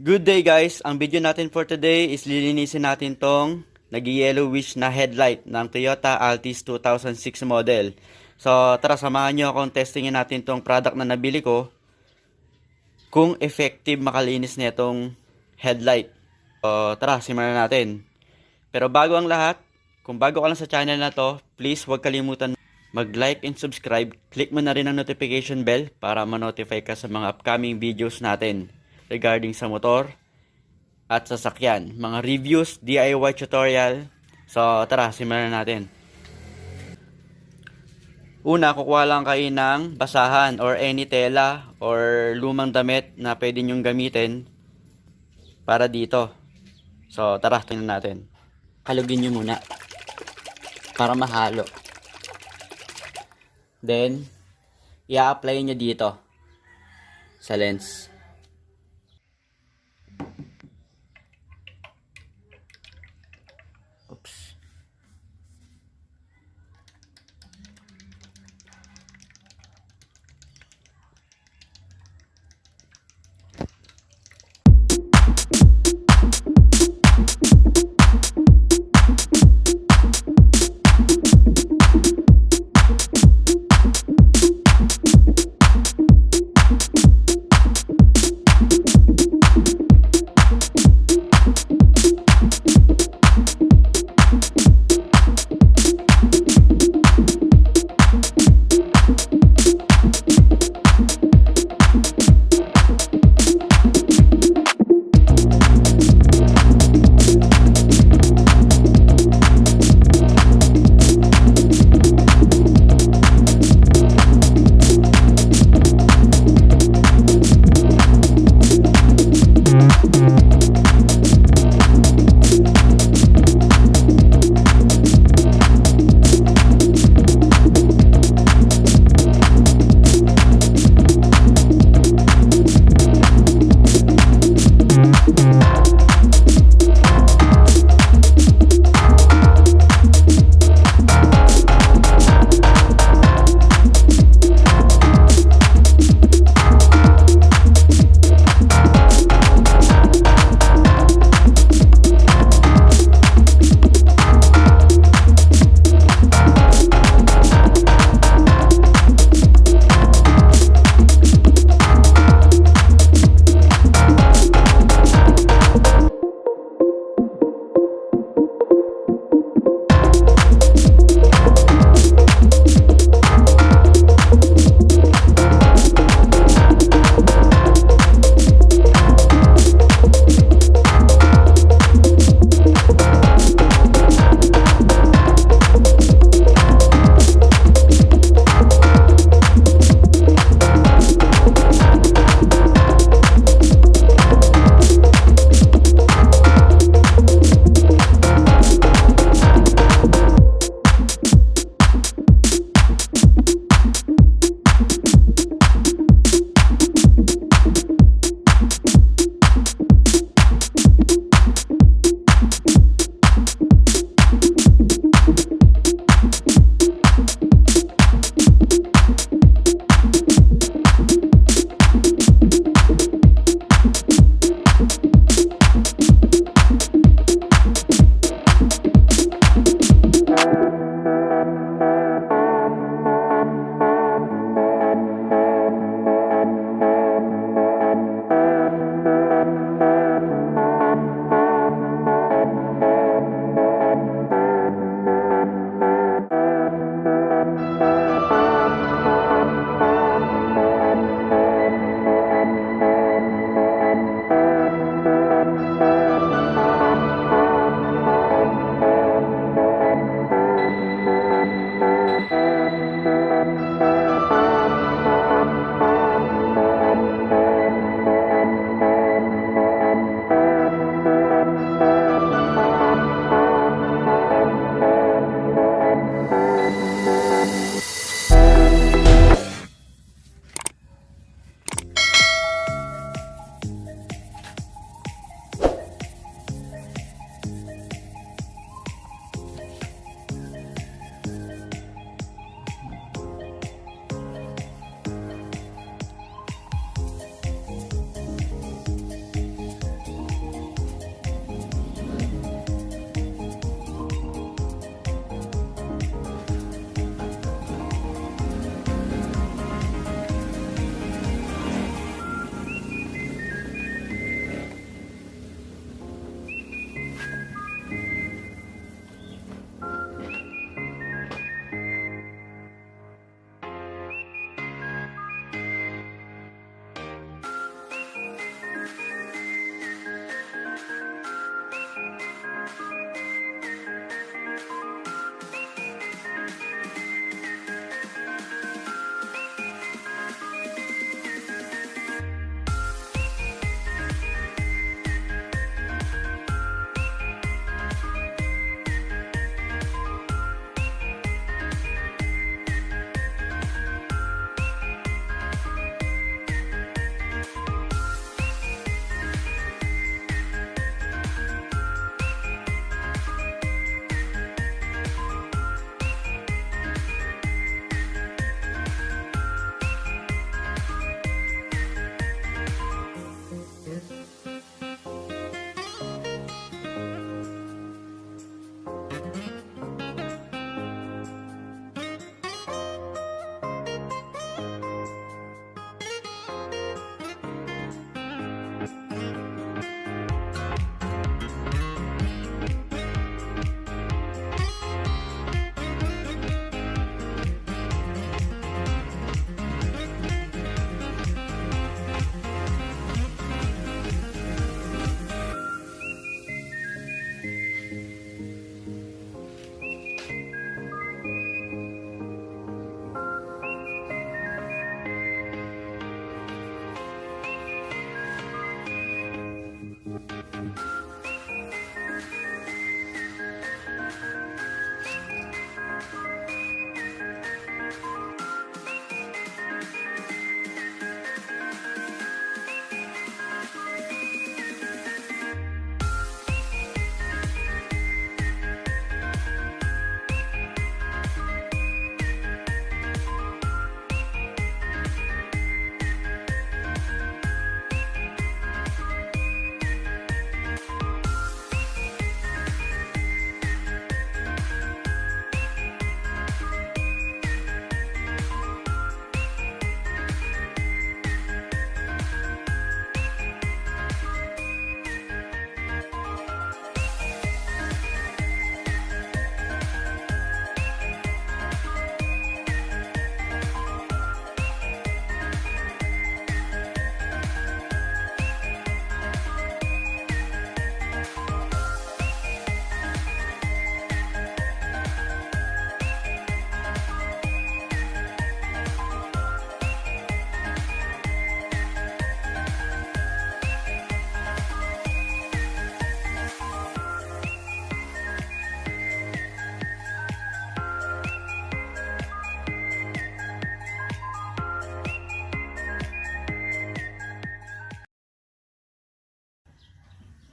Good day guys! Ang video natin for today is lilinisin natin tong nag-yellowish na headlight ng Toyota Altis 2006 model. So tara, samahan nyo akong testingin natin tong product na nabili ko kung effective makalinis nitong headlight. So tara, simulan natin. Pero bago ang lahat, kung bago ka lang sa channel na to, please huwag kalimutan mag-like and subscribe. Click mo na rin ang notification bell para ma-notify ka sa mga upcoming videos natin regarding sa motor at sasakyan, mga reviews, DIY tutorial. So tara, simulan natin. Una, kukuha lang kayo ng basahan or any tela or lumang damit na pwede nyong gamitin para dito. So tara, tingnan natin. Halugin nyo muna para mahalo. Then i-apply nyo dito sa lens. Oops.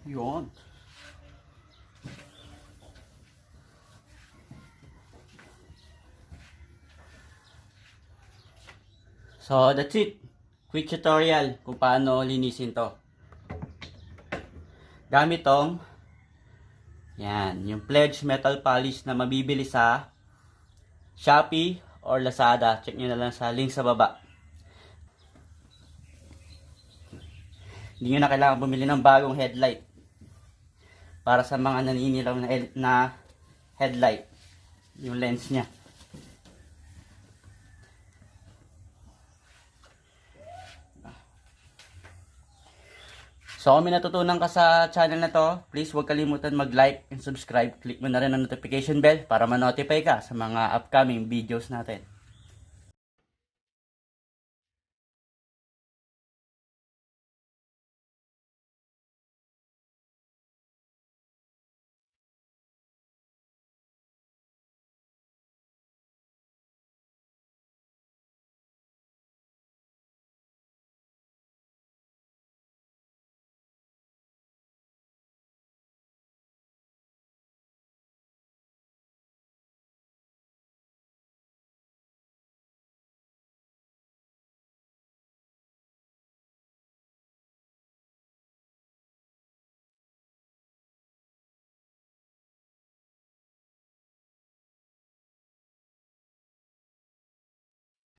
Yun. So, that's it. Quick tutorial kung paano linisin to. Gamit tong yan, yung pledge metal polish na mabibili sa Shopee or Lazada. Check nyo na lang sa link sa baba. Hindi nyo na kailangan bumili ng bagong headlight para sa mga naninilaw na headlight, yung lens nya. So kung may natutunan ka sa channel na to, please huwag kalimutan mag-like and subscribe. Click mo na rin ang notification bell para ma-notify ka sa mga upcoming videos natin.